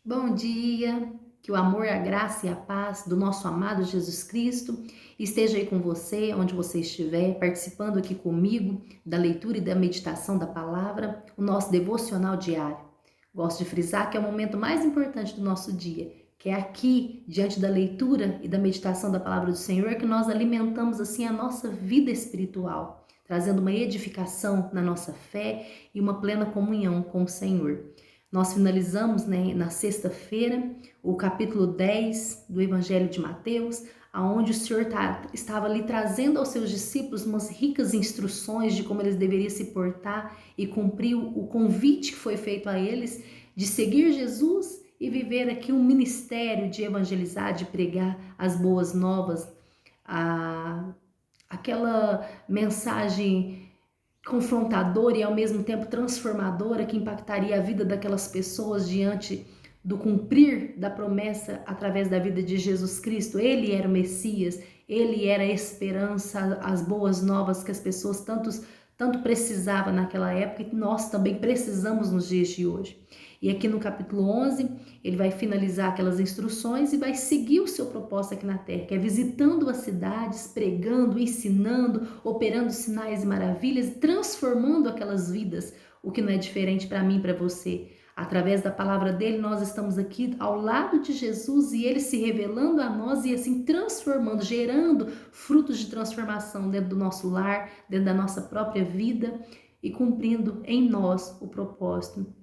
Bom dia, que o amor, a graça e a paz do nosso amado Jesus Cristo esteja aí com você, onde você estiver, participando aqui comigo da leitura e da meditação da palavra, o nosso devocional diário. Gosto de frisar que é o momento mais importante do nosso dia, que é aqui, diante da leitura e da meditação da palavra do Senhor, que nós alimentamos assim a nossa vida espiritual, trazendo uma edificação na nossa fé e uma plena comunhão com o Senhor. Nós finalizamos, na sexta-feira, o capítulo 10 do Evangelho de Mateus, aonde o Senhor estava ali trazendo aos seus discípulos umas ricas instruções de como eles deveriam se portar e cumprir o convite que foi feito a eles de seguir Jesus e viver aqui um ministério de evangelizar, de pregar as boas novas, aquela mensagem confrontadora e ao mesmo tempo transformadora que impactaria a vida daquelas pessoas diante do cumprir da promessa através da vida de Jesus Cristo. Ele era o Messias, ele era a esperança, as boas novas que as pessoas tanto precisavam naquela época e nós também precisamos nos dias de hoje. E aqui no capítulo 11, ele vai finalizar aquelas instruções e vai seguir o seu propósito aqui na terra, que é visitando as cidades, pregando, ensinando, operando sinais e maravilhas, transformando aquelas vidas, o que não é diferente para mim e para você. Através da palavra dele, nós estamos aqui ao lado de Jesus e ele se revelando a nós e assim transformando, gerando frutos de transformação dentro do nosso lar, dentro da nossa própria vida e cumprindo em nós o propósito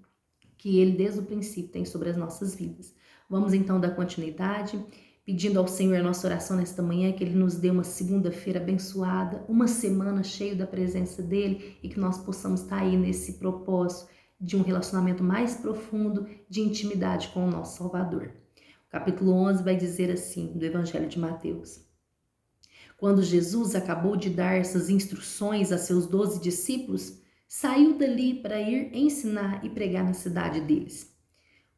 que ele desde o princípio tem sobre as nossas vidas. Vamos então dar continuidade, pedindo ao Senhor a nossa oração nesta manhã, que ele nos dê uma segunda-feira abençoada, uma semana cheia da presença dele e que nós possamos estar aí nesse propósito de um relacionamento mais profundo, de intimidade com o nosso Salvador. O capítulo 11 vai dizer assim, do Evangelho de Mateus: Quando Jesus acabou de dar essas instruções a seus 12 discípulos, saiu dali para ir ensinar e pregar na cidade deles.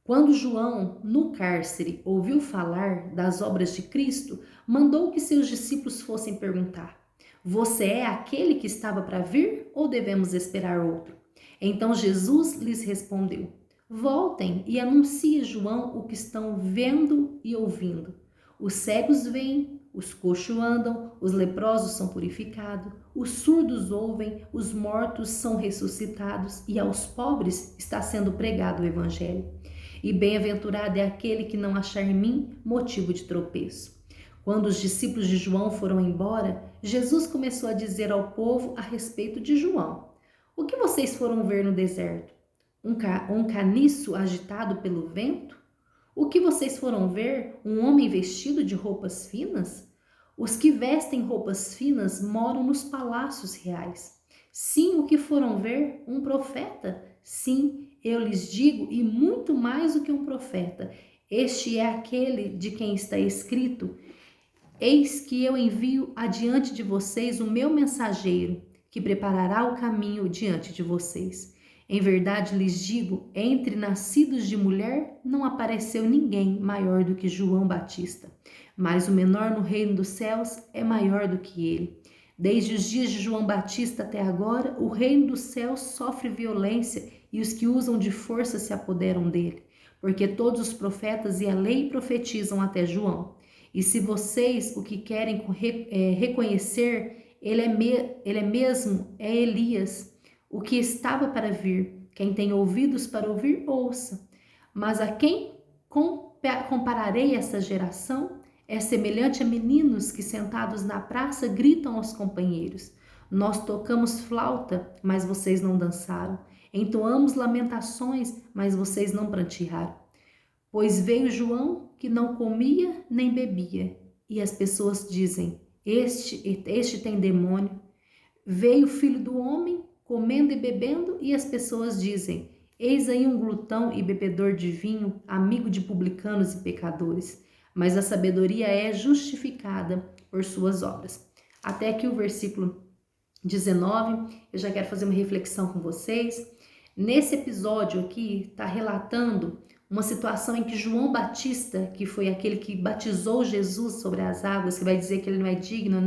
Quando João, no cárcere, ouviu falar das obras de Cristo, mandou que seus discípulos fossem perguntar: Você é aquele que estava para vir ou devemos esperar outro? Então Jesus lhes respondeu: Voltem e anunciem a João o que estão vendo e ouvindo. Os cegos veem, os coxos andam, os leprosos são purificados, os surdos ouvem, os mortos são ressuscitados e aos pobres está sendo pregado o evangelho. E bem-aventurado é aquele que não achar em mim motivo de tropeço. Quando os discípulos de João foram embora, Jesus começou a dizer ao povo a respeito de João: O que vocês foram ver no deserto? Um caniço agitado pelo vento? O que vocês foram ver? Um homem vestido de roupas finas? Os que vestem roupas finas moram nos palácios reais. Sim, o que foram ver? Um profeta? Sim, eu lhes digo, e muito mais do que um profeta. Este é aquele de quem está escrito: Eis que eu envio adiante de vocês o meu mensageiro, que preparará o caminho diante de vocês. Em verdade lhes digo, entre nascidos de mulher não apareceu ninguém maior do que João Batista, mas o menor no reino dos céus é maior do que ele. Desde os dias de João Batista até agora, o reino dos céus sofre violência e os que usam de força se apoderam dele, porque todos os profetas e a lei profetizam até João. E se vocês o que querem reconhecer, ele é mesmo Elias, o que estava para vir. Quem tem ouvidos para ouvir, ouça. Mas a quem compararei essa geração? É semelhante a meninos que sentados na praça gritam aos companheiros: Nós tocamos flauta, mas vocês não dançaram. Entoamos lamentações, mas vocês não prantearam. Pois veio João, que não comia nem bebia, e as pessoas dizem: Este tem demônio. Veio o Filho do Homem, comendo e bebendo, e as pessoas dizem: Eis aí um glutão e bebedor de vinho, amigo de publicanos e pecadores. Mas a sabedoria é justificada por suas obras. Até aqui o versículo 19, eu já quero fazer uma reflexão com vocês. Nesse episódio aqui, está relatando uma situação em que João Batista, que foi aquele que batizou Jesus sobre as águas, que vai dizer que ele não é digno,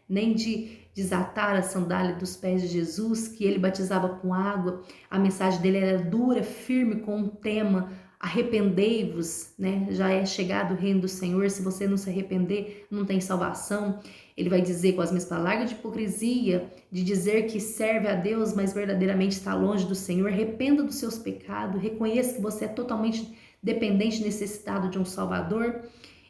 nem de desatar a sandália dos pés de Jesus, que ele batizava com água, a mensagem dele era dura, firme, com um tema arrependei-vos, né? Já é chegado o reino do Senhor, se você não se arrepender, não tem salvação. Ele vai dizer com as mesmas palavras de hipocrisia, de dizer que serve a Deus, mas verdadeiramente está longe do Senhor. Arrependa dos seus pecados, reconheça que você é totalmente dependente, necessitado de um Salvador.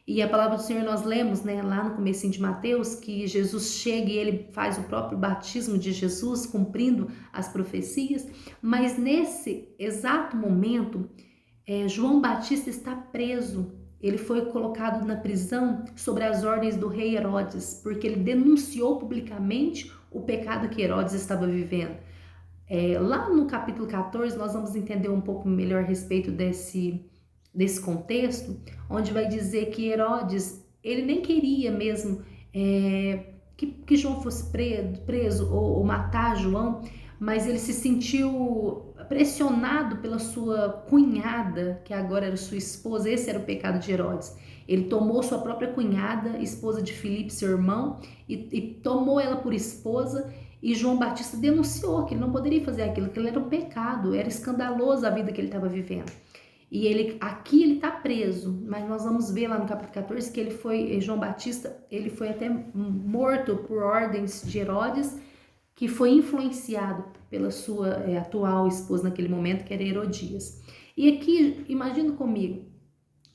E a palavra do Senhor nós lemos, né, lá no comecinho de Mateus, que Jesus chega e ele faz o próprio batismo de Jesus, cumprindo as profecias. Mas nesse exato momento, João Batista está preso. Ele foi colocado na prisão sobre as ordens do rei Herodes, porque ele denunciou publicamente o pecado que Herodes estava vivendo. Lá no capítulo 14, nós vamos entender um pouco melhor a respeito desse contexto, onde vai dizer que Herodes, ele nem queria mesmo que João fosse preso ou matar João, mas ele se sentiu pressionado pela sua cunhada, que agora era sua esposa. Esse era o pecado de Herodes. Ele tomou sua própria cunhada, esposa de Filipe, seu irmão, e tomou ela por esposa. E João Batista denunciou que ele não poderia fazer aquilo, que ele era um pecado, era escandaloso a vida que ele estava vivendo. E aqui ele está preso, mas nós vamos ver lá no capítulo 14 que João Batista, ele foi até morto por ordens de Herodes, que foi influenciado pela sua atual esposa naquele momento, que era Herodias. E aqui, imagina comigo,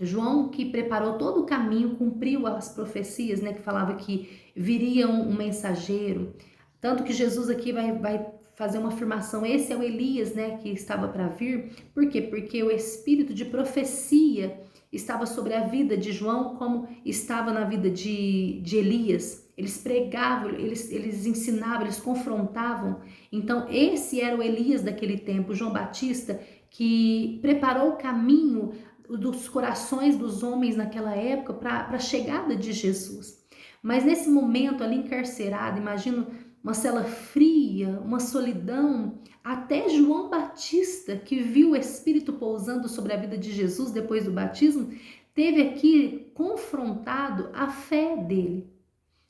João, que preparou todo o caminho, cumpriu as profecias, né, que falava que viria um mensageiro, tanto que Jesus aqui vai fazer uma afirmação, esse é o Elias, né, que estava para vir. Por quê? Porque o espírito de profecia estava sobre a vida de João, como estava na vida de Elias. Eles pregavam, eles ensinavam, eles confrontavam. Então esse era o Elias daquele tempo, João Batista, que preparou o caminho dos corações dos homens naquela época para a chegada de Jesus. Mas nesse momento ali encarcerado, imagino uma cela fria, uma solidão, até João Batista, que viu o Espírito pousando sobre a vida de Jesus depois do batismo, teve aqui confrontado a fé dele.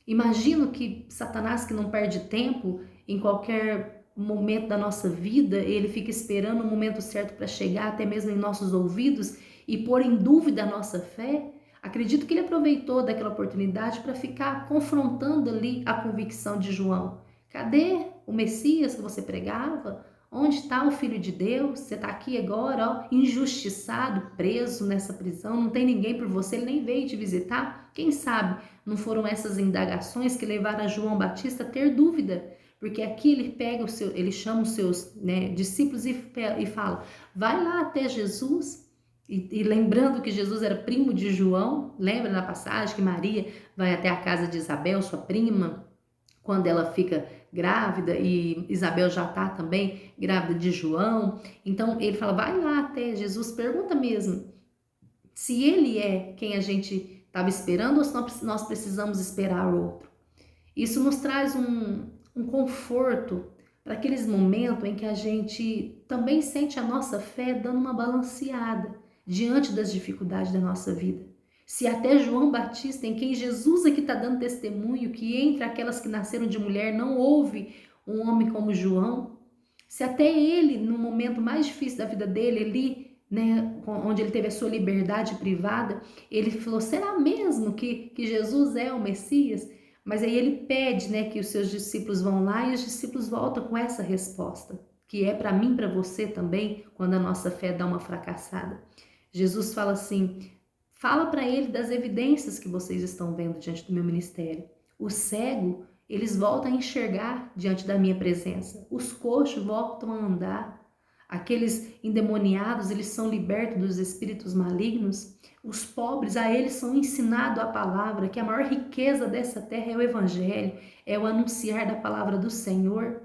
Imagino que Satanás, que não perde tempo, em qualquer momento da nossa vida, ele fica esperando o momento certo para chegar até mesmo em nossos ouvidos e pôr em dúvida a nossa fé. Acredito que ele aproveitou daquela oportunidade para ficar confrontando ali a convicção de João. Cadê o Messias que você pregava? Onde está o Filho de Deus? Você está aqui agora, ó, injustiçado, preso nessa prisão, não tem ninguém por você, ele nem veio te visitar. Quem sabe não foram essas indagações que levaram a João Batista a ter dúvida? Porque aqui ele chama os seus, né, discípulos e fala, vai lá até Jesus. E lembrando que Jesus era primo de João, lembra na passagem que Maria vai até a casa de Isabel, sua prima, quando ela fica grávida, e Isabel já está também grávida de João. Então ele fala, vai lá até Jesus, pergunta mesmo se ele é quem a gente estava esperando ou se nós precisamos esperar outro. Isso nos traz um conforto para aqueles momentos em que a gente também sente a nossa fé dando uma balanceada diante das dificuldades da nossa vida. Se até João Batista, em quem Jesus aqui está dando testemunho, que entre aquelas que nasceram de mulher não houve um homem como João, se até ele, no momento mais difícil da vida dele, ali, né, onde ele teve a sua liberdade privada, ele falou, será mesmo que Jesus é o Messias? Mas aí ele pede, né, que os seus discípulos vão lá, e os discípulos voltam com essa resposta, que é para mim, para você também, quando a nossa fé dá uma fracassada. Jesus fala assim, fala para ele das evidências que vocês estão vendo diante do meu ministério. O cego, eles voltam a enxergar diante da minha presença. Os coxos voltam a andar. Aqueles endemoniados, eles são libertos dos espíritos malignos. Os pobres, a eles são ensinados a palavra, que a maior riqueza dessa terra é o evangelho, é o anunciar da palavra do Senhor.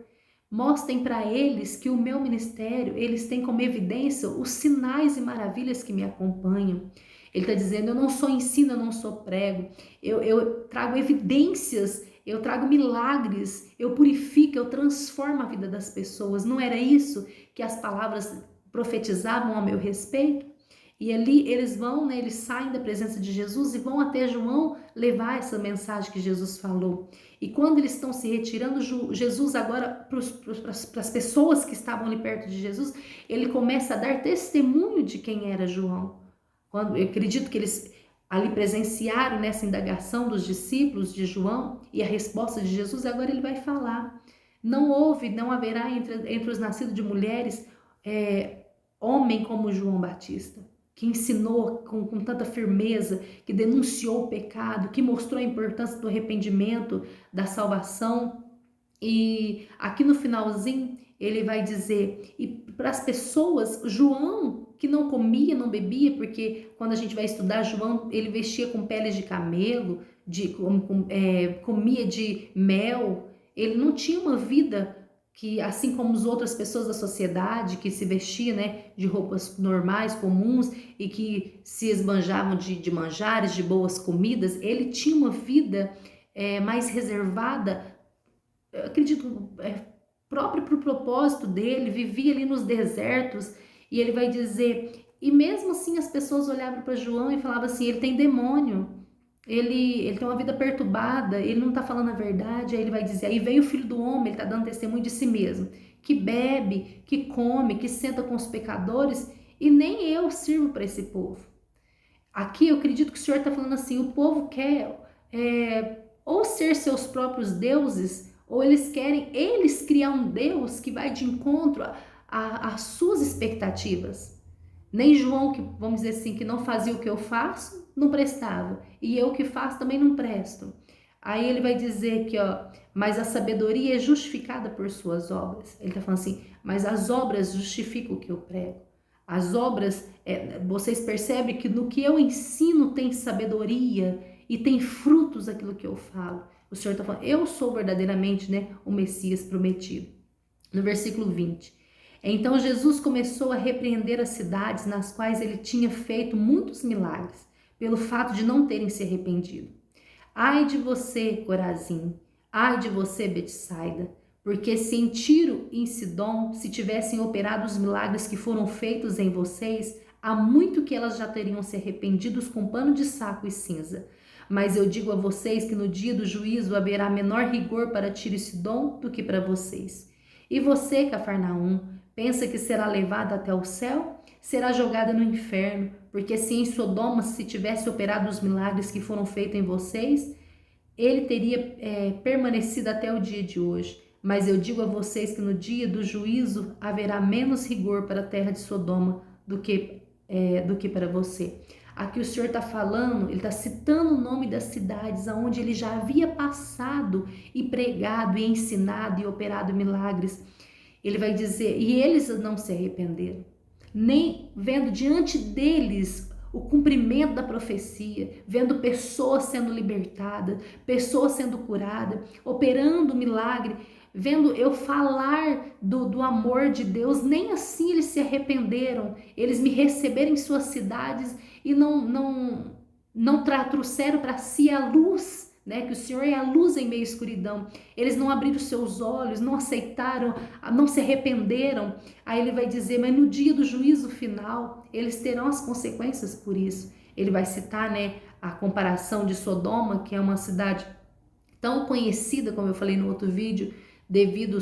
Mostrem para eles que o meu ministério, eles têm como evidência os sinais e maravilhas que me acompanham. Ele está dizendo, eu não sou ensino, eu não sou prego, eu trago evidências, eu trago milagres, eu purifico, eu transformo a vida das pessoas. Não era isso que as palavras profetizavam a meu respeito? E ali eles vão, né, eles saem da presença de Jesus e vão até João levar essa mensagem que Jesus falou. E quando eles estão se retirando, Jesus agora, para as pessoas que estavam ali perto de Jesus, ele começa a dar testemunho de quem era João. Eu acredito que eles ali presenciaram nessa indagação dos discípulos de João e a resposta de Jesus, agora ele vai falar. Não haverá entre os nascidos de mulheres homem como João Batista, que ensinou com tanta firmeza, que denunciou o pecado, que mostrou a importância do arrependimento, da salvação. E aqui no finalzinho ele vai dizer, e para as pessoas, João, que não comia, não bebia, porque quando a gente vai estudar João, ele vestia com peles de camelo, comia de mel, ele não tinha uma vida que, assim como as outras pessoas da sociedade, que se vestia, né, de roupas normais, comuns, e que se esbanjavam de manjares, de boas comidas, ele tinha uma vida mais reservada, eu acredito, próprio para o propósito dele, vivia ali nos desertos, e ele vai dizer, e mesmo assim as pessoas olhavam para João e falavam assim, ele tem demônio, ele tem uma vida perturbada, ele não está falando a verdade. Aí ele vai dizer, aí vem o Filho do Homem, ele está dando testemunho de si mesmo, que bebe, que come, que senta com os pecadores, e nem eu sirvo para esse povo. Aqui eu acredito que o Senhor está falando assim, o povo quer ou ser seus próprios deuses, ou eles querem criar um Deus que vai de encontro às suas expectativas. Nem João, que vamos dizer assim, que não fazia o que eu faço, não prestava. E eu que faço também não presto. Aí ele vai dizer que, mas a sabedoria é justificada por suas obras. Ele está falando assim, mas as obras justificam o que eu prego. As obras, vocês percebem que no que eu ensino tem sabedoria e tem frutos aquilo que eu falo. O Senhor está falando, eu sou verdadeiramente, né, o Messias prometido. No versículo 20. Então Jesus começou a repreender as cidades nas quais ele tinha feito muitos milagres, pelo fato de não terem se arrependido. Ai de você, Corazim! Ai de você, Betsaida! Porque se em Tiro e em Sidom se tivessem operado os milagres que foram feitos em vocês, há muito que elas já teriam se arrependido com pano de saco e cinza. Mas eu digo a vocês que no dia do juízo haverá menor rigor para Tiro e Sidom do que para vocês. E você, Cafarnaum, pensa que será levada até o céu? Será jogada no inferno, porque se em Sodoma se tivesse operado os milagres que foram feitos em vocês, ele teria permanecido até o dia de hoje. Mas eu digo a vocês que no dia do juízo haverá menos rigor para a terra de Sodoma do que para você. Aqui o Senhor está falando, ele está citando o nome das cidades onde ele já havia passado e pregado e ensinado e operado milagres. Ele vai dizer, e eles não se arrependeram, nem vendo diante deles o cumprimento da profecia, vendo pessoas sendo libertadas, pessoas sendo curadas, operando milagre, vendo eu falar do amor de Deus, nem assim eles se arrependeram, eles me receberam em suas cidades e não trouxeram para si a luz, né? Que o Senhor é a luz em meio à escuridão. Eles não abriram seus olhos, não aceitaram, não se arrependeram. Aí ele vai dizer, mas no dia do juízo final, eles terão as consequências por isso. Ele vai citar, né, a comparação de Sodoma, que é uma cidade tão conhecida, como eu falei no outro vídeo, devido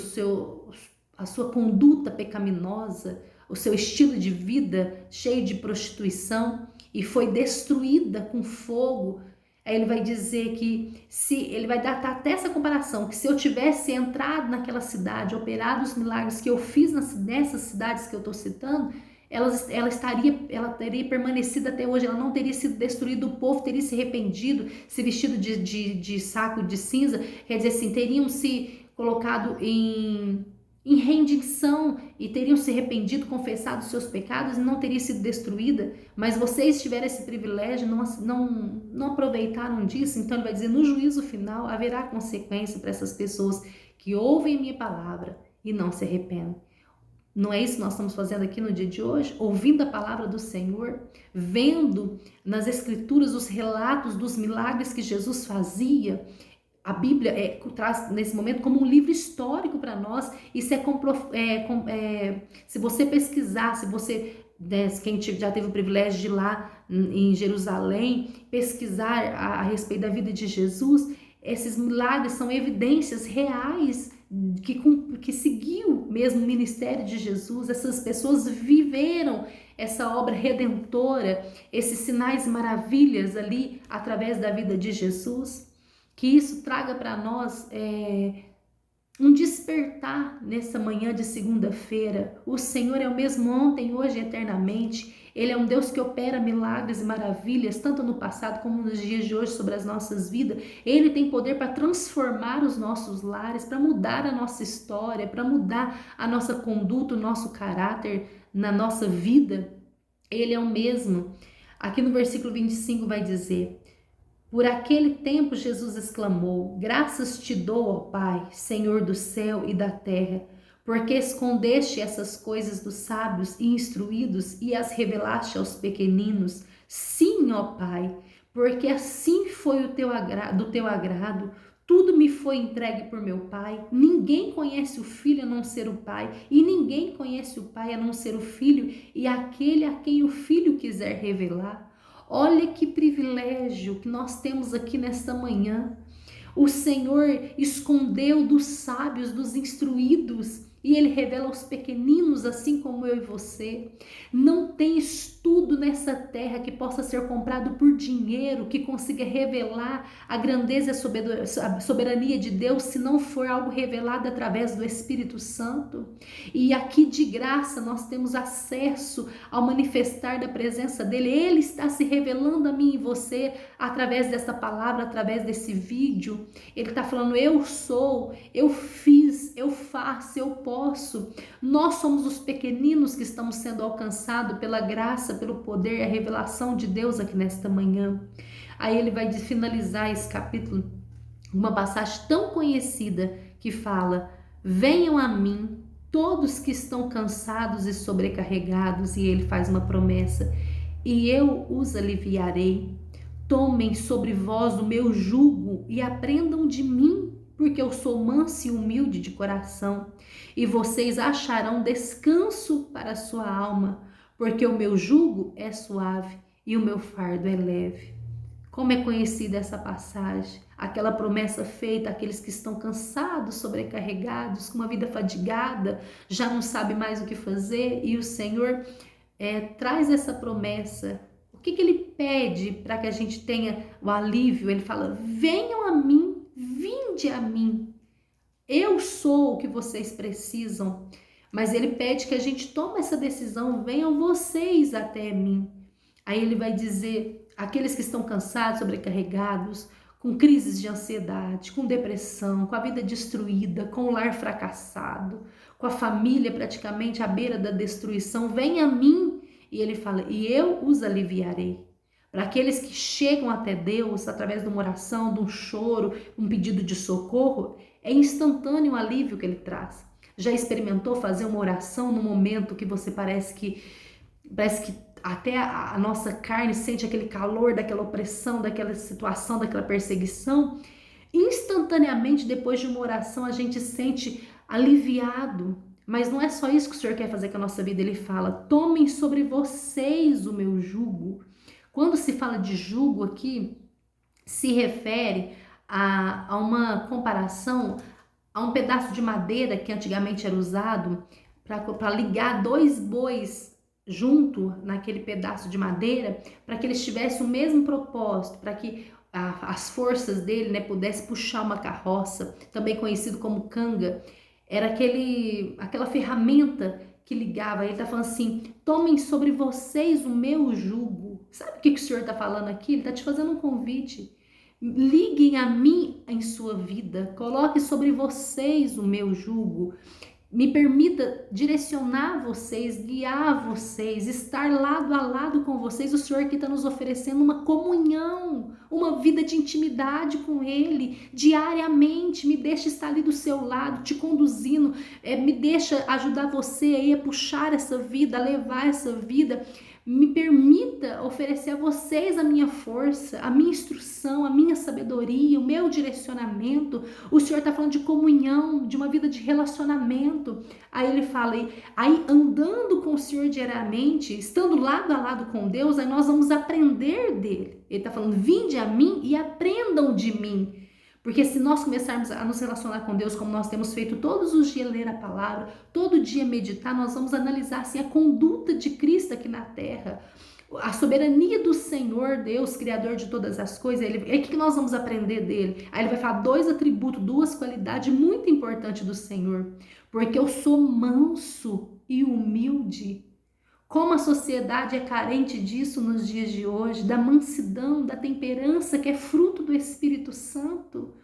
à sua conduta pecaminosa, o seu estilo de vida cheio de prostituição, e foi destruída com fogo. Aí ele vai dizer que ele vai dar até essa comparação, que se eu tivesse entrado naquela cidade, operado os milagres que eu fiz nessas cidades que eu estou citando, ela teria permanecido até hoje, ela não teria sido destruída, o povo teria se arrependido, se vestido de saco de cinza, quer dizer assim, teriam se colocado em rendição e teriam se arrependido, confessado os seus pecados e não teria sido destruída, mas vocês tiveram esse privilégio, não aproveitaram disso. Então ele vai dizer, no juízo final haverá consequência para essas pessoas que ouvem minha palavra e não se arrependem. Não é isso que nós estamos fazendo aqui no dia de hoje? Ouvindo a palavra do Senhor, vendo nas escrituras os relatos dos milagres que Jesus fazia. A Bíblia traz nesse momento como um livro histórico para nós. Isso se você pesquisar, se você quem já teve o privilégio de ir lá em Jerusalém, pesquisar a respeito da vida de Jesus, esses milagres são evidências reais que seguiu mesmo o ministério de Jesus. Essas pessoas viveram essa obra redentora, esses sinais maravilhas ali através da vida de Jesus. Que isso traga para nós um despertar nessa manhã de segunda-feira. O Senhor é o mesmo ontem, hoje e eternamente. Ele é um Deus que opera milagres e maravilhas, tanto no passado como nos dias de hoje, sobre as nossas vidas. Ele tem poder para transformar os nossos lares, para mudar a nossa história, para mudar a nossa conduta, o nosso caráter na nossa vida. Ele é o mesmo. Aqui no versículo 25 vai dizer: por aquele tempo Jesus exclamou: graças te dou, ó Pai, Senhor do céu e da terra, porque escondeste essas coisas dos sábios e instruídos e as revelaste aos pequeninos. Sim, ó Pai, porque assim foi do teu agrado. Tudo me foi entregue por meu Pai. Ninguém conhece o Filho a não ser o Pai, e ninguém conhece o Pai a não ser o Filho e aquele a quem o Filho quiser revelar. Olha que privilégio que nós temos aqui nesta manhã. O Senhor escondeu dos sábios, dos instruídos, e Ele revela aos pequeninos, assim como eu e você. Não tem estudo nessa terra que possa ser comprado por dinheiro, que consiga revelar a grandeza e a soberania de Deus, se não for algo revelado através do Espírito Santo. E aqui de graça nós temos acesso ao manifestar da presença dEle. Ele está se revelando a mim e você através dessa palavra, através desse vídeo. Ele está falando: eu sou, eu fiz, eu faço, eu posso. Nós somos os pequeninos que estamos sendo alcançados pela graça, pelo poder e a revelação de Deus aqui nesta manhã. Aí ele vai finalizar esse capítulo, uma passagem tão conhecida que fala: venham a mim todos que estão cansados e sobrecarregados, e ele faz uma promessa: e eu os aliviarei. Tomem sobre vós o meu jugo e aprendam de mim, porque eu sou manso e humilde de coração, e vocês acharão descanso para a sua alma, porque o meu jugo é suave e o meu fardo é leve. Como é conhecida essa passagem? Aquela promessa feita àqueles que estão cansados, sobrecarregados, com uma vida fadigada, já não sabe mais o que fazer, e o Senhor traz essa promessa. O que Ele pede para que a gente tenha o alívio? Ele fala: venham a mim, vinde a mim, eu sou o que vocês precisam. Mas Ele pede que a gente tome essa decisão: venham vocês até mim. Aí Ele vai dizer: aqueles que estão cansados, sobrecarregados, com crises de ansiedade, com depressão, com a vida destruída, com o lar fracassado, com a família praticamente à beira da destruição, venham a mim. E Ele fala: e eu os aliviarei. Para aqueles que chegam até Deus através de uma oração, de um choro, um pedido de socorro, é instantâneo o alívio que Ele traz. Já experimentou fazer uma oração no momento que você parece que até a nossa carne sente aquele calor daquela opressão, daquela situação, daquela perseguição? Instantaneamente, depois de uma oração, a gente sente aliviado. Mas não é só isso que o Senhor quer fazer com a nossa vida. Ele fala: tomem sobre vocês o meu jugo. Quando se fala de jugo aqui, se refere a uma comparação a um pedaço de madeira que antigamente era usado para ligar dois bois junto naquele pedaço de madeira, para que eles tivessem o mesmo propósito, para que as forças dele, pudessem puxar uma carroça, também conhecido como canga. Era aquela ferramenta que ligava. Ele está falando assim: tomem sobre vocês o meu jugo. Sabe o que o Senhor está falando aqui? Ele está te fazendo um convite. Liguem a mim em sua vida, coloque sobre vocês o meu jugo. Me permita direcionar vocês, guiar vocês, estar lado a lado com vocês. O Senhor que está nos oferecendo uma comunhão, uma vida de intimidade com Ele, diariamente. Me deixa estar ali do seu lado, te conduzindo, me deixa ajudar você aí a puxar essa vida, a levar essa vida. Me permita oferecer a vocês a minha força, a minha instrução, a minha sabedoria, o meu direcionamento. O Senhor está falando de comunhão, de uma vida de relacionamento. Aí ele fala, aí andando com o Senhor diariamente, estando lado a lado com Deus, aí nós vamos aprender dele. Ele está falando, vinde a mim e aprendam de mim. Porque se nós começarmos a nos relacionar com Deus como nós temos feito todos os dias, ler a palavra, todo dia meditar, nós vamos analisar assim, a conduta de Cristo aqui na terra, a soberania do Senhor, Deus, Criador de todas as coisas. O que nós vamos aprender dele? Aí ele vai falar dois atributos, duas qualidades muito importantes do Senhor. Porque eu sou manso e humilde. Como a sociedade é carente disso nos dias de hoje, da mansidão, da temperança que é fruto do Espírito Santo,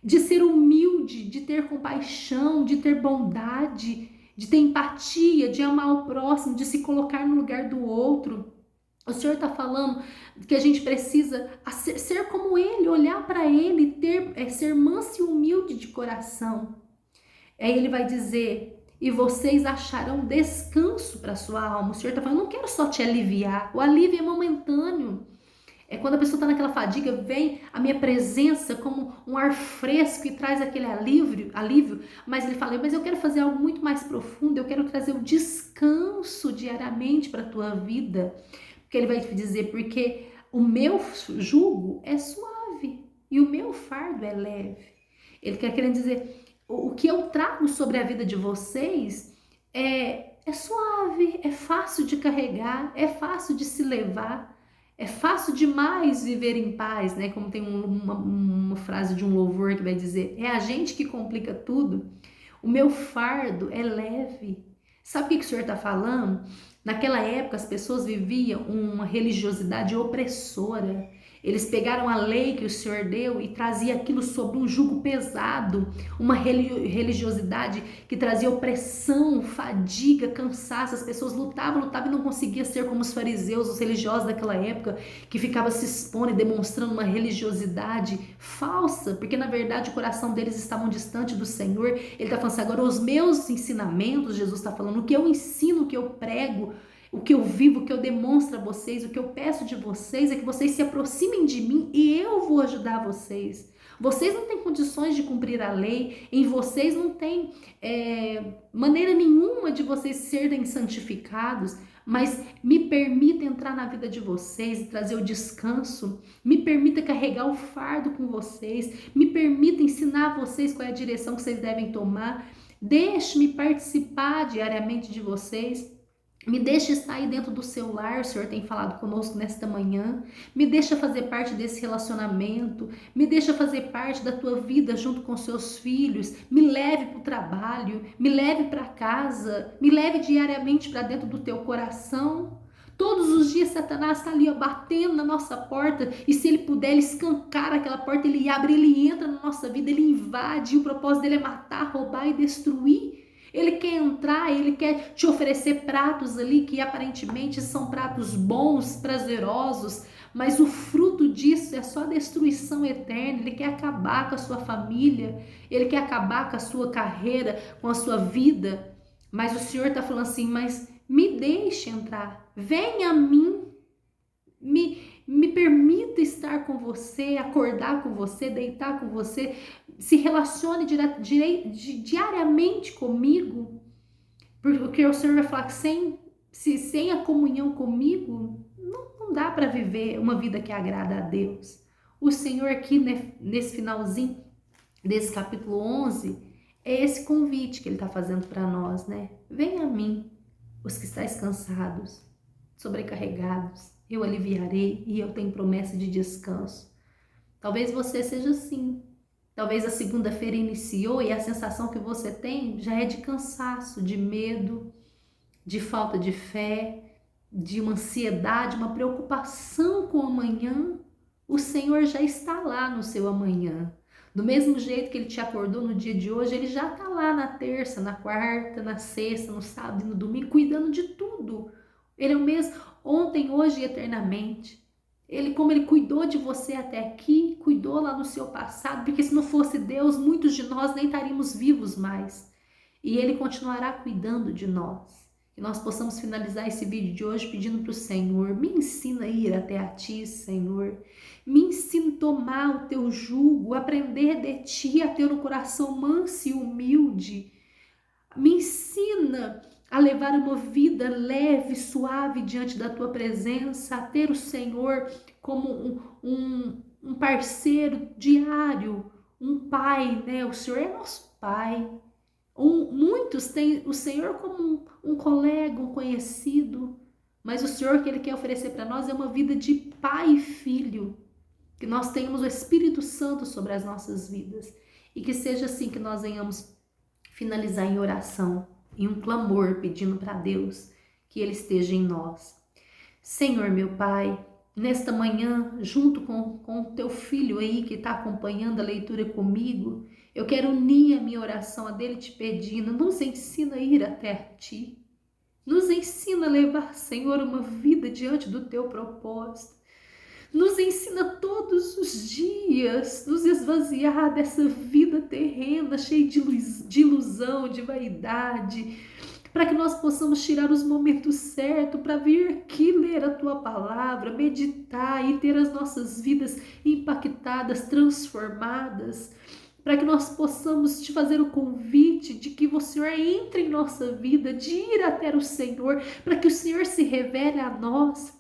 de ser humilde, de ter compaixão, de ter bondade, de ter empatia, de amar o próximo, de se colocar no lugar do outro. O Senhor está falando que a gente precisa ser como Ele, olhar para Ele, ser manso e humilde de coração. Aí Ele vai dizer, e vocês acharão descanso para sua alma. O Senhor está falando, eu não quero só te aliviar. O alívio é momentâneo. É quando a pessoa está naquela fadiga, vem a minha presença como um ar fresco e traz aquele alívio. Mas ele fala, mas eu quero fazer algo muito mais profundo. Eu quero trazer o descanso diariamente para a tua vida. Porque ele vai te dizer, porque o meu jugo é suave e o meu fardo é leve. Ele quer querendo dizer, o que eu trago sobre a vida de vocês é suave, é fácil de carregar, é fácil de se levar, é fácil demais viver em paz, né? Como tem uma frase de um louvor que vai dizer, é a gente que complica tudo, o meu fardo é leve. Sabe o que o Senhor está falando? Naquela época as pessoas viviam uma religiosidade opressora. Eles pegaram a lei que o Senhor deu e trazia aquilo sobre um jugo pesado, uma religiosidade que trazia opressão, fadiga, cansaço. As pessoas lutavam e não conseguiam ser como os fariseus, os religiosos daquela época, que ficavam se expondo e demonstrando uma religiosidade falsa, porque na verdade o coração deles estava distante do Senhor. Ele está falando assim, agora os meus ensinamentos, Jesus está falando, o que eu ensino, o que eu prego, o que eu vivo, o que eu demonstro a vocês, o que eu peço de vocês é que vocês se aproximem de mim e eu vou ajudar vocês. Vocês não têm condições de cumprir a lei, em vocês não tem maneira nenhuma de vocês serem santificados, mas me permita entrar na vida de vocês e trazer o descanso, me permita carregar o fardo com vocês, me permita ensinar vocês qual é a direção que vocês devem tomar, deixe-me participar diariamente de vocês. Me deixa estar aí dentro do seu lar, o Senhor tem falado conosco nesta manhã. Me deixa fazer parte desse relacionamento. Me deixa fazer parte da tua vida junto com seus filhos. Me leve para o trabalho, me leve para casa, me leve diariamente para dentro do teu coração. Todos os dias Satanás está ali batendo na nossa porta e se ele puder, ele escancara aquela porta, ele abre, ele entra na nossa vida, ele invade e o propósito dele é matar, roubar e destruir. Ele quer entrar, ele quer te oferecer pratos ali que aparentemente são pratos bons, prazerosos, mas o fruto disso é só destruição eterna. Ele quer acabar com a sua família, ele quer acabar com a sua carreira, com a sua vida. Mas o Senhor está falando assim, mas me deixe entrar, venha a mim, me permita estar com você, acordar com você, deitar com você, se relacione diariamente comigo, porque o Senhor vai falar que sem a comunhão comigo, não dá para viver uma vida que agrada a Deus. O Senhor aqui, nesse finalzinho desse capítulo 11, é esse convite que Ele está fazendo para nós, né? Venha a mim, os que estáis cansados, sobrecarregados, eu aliviarei e eu tenho promessa de descanso. Talvez você seja assim. Talvez a segunda-feira iniciou e a sensação que você tem já é de cansaço, de medo, de falta de fé, de uma ansiedade, uma preocupação com o amanhã. O Senhor já está lá no seu amanhã. Do mesmo jeito que Ele te acordou no dia de hoje, Ele já está lá na terça, na quarta, na sexta, no sábado e no domingo, cuidando de tudo. Ele é o mesmo ontem, hoje e eternamente. Como Ele cuidou de você até aqui, cuidou lá no seu passado, porque se não fosse Deus, muitos de nós nem estaríamos vivos mais. E Ele continuará cuidando de nós. Que nós possamos finalizar esse vídeo de hoje pedindo para o Senhor, me ensina a ir até a Ti, Senhor. Me ensina a tomar o Teu jugo, aprender de Ti, a ter um coração manso e humilde. Me ensina a levar uma vida leve, suave diante da Tua presença, a ter o Senhor como um parceiro diário, um pai, né? O Senhor é nosso Pai. Muitos têm o Senhor como um colega, um conhecido, mas o Senhor que Ele quer oferecer para nós é uma vida de pai e filho, que nós tenhamos o Espírito Santo sobre as nossas vidas e que seja assim que nós venhamos finalizar em oração, em um clamor, pedindo para Deus que Ele esteja em nós. Senhor, meu Pai, nesta manhã, junto com o teu filho aí que está acompanhando a leitura comigo, eu quero unir a minha oração a dele te pedindo, nos ensina a ir até a Ti. Nos ensina a levar, Senhor, uma vida diante do Teu propósito. Nos ensina todos os dias, nos esvaziar dessa vida terrena, cheia de ilusão, de vaidade, para que nós possamos tirar os momentos certos para vir aqui ler a Tua palavra, meditar e ter as nossas vidas impactadas, transformadas, para que nós possamos te fazer o convite de que o Senhor entre em nossa vida, de ir até o Senhor, para que o Senhor se revele a nós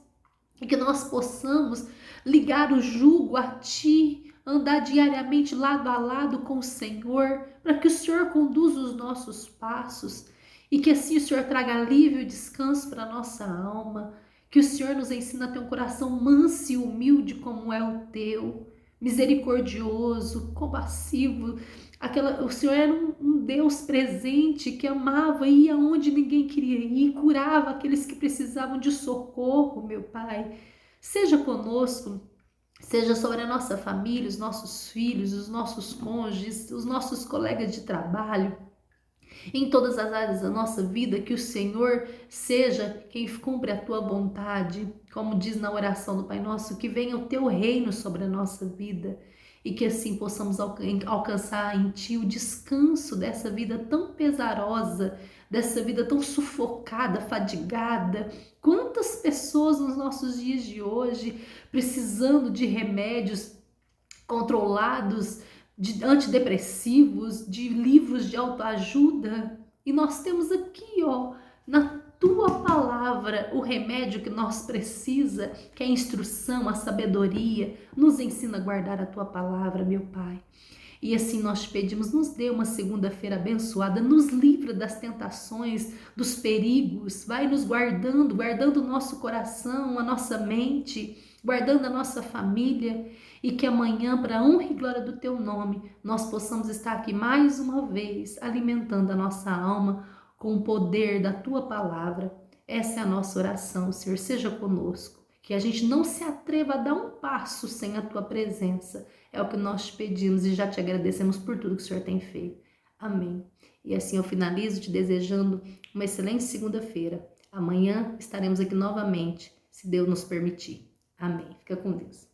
e que nós possamos ligar o jugo a Ti, andar diariamente lado a lado com o Senhor, para que o Senhor conduza os nossos passos e que assim o Senhor traga alívio e descanso para a nossa alma, que o Senhor nos ensina a ter um coração manso e humilde como é o Teu, misericordioso, compassivo. O Senhor era um Deus presente que amava e ia onde ninguém queria ir, curava aqueles que precisavam de socorro, meu Pai. Seja conosco, seja sobre a nossa família, os nossos filhos, os nossos cônjuges, os nossos colegas de trabalho, em todas as áreas da nossa vida, que o Senhor seja quem cumpre a Tua vontade, como diz na oração do Pai Nosso, que venha o Teu reino sobre a nossa vida e que assim possamos alcançar em Ti o descanso dessa vida tão pesarosa, dessa vida tão sufocada, fadigada. Quantas pessoas nos nossos dias de hoje precisando de remédios controlados, de antidepressivos, de livros de autoajuda, e nós temos aqui, na Tua palavra, o remédio que nós precisa, que é a instrução, a sabedoria. Nos ensina a guardar a Tua palavra, meu Pai. E assim nós te pedimos, nos dê uma segunda-feira abençoada, nos livra das tentações, dos perigos, vai nos guardando o nosso coração, a nossa mente, guardando a nossa família, e que amanhã, para a honra e glória do Teu nome, nós possamos estar aqui mais uma vez, alimentando a nossa alma com o poder da Tua palavra. Essa é a nossa oração, Senhor, seja conosco. Que a gente não se atreva a dar um passo sem a Tua presença. É o que nós te pedimos e já te agradecemos por tudo que o Senhor tem feito. Amém. E assim eu finalizo te desejando uma excelente segunda-feira. Amanhã estaremos aqui novamente, se Deus nos permitir. Amém. Fica com Deus.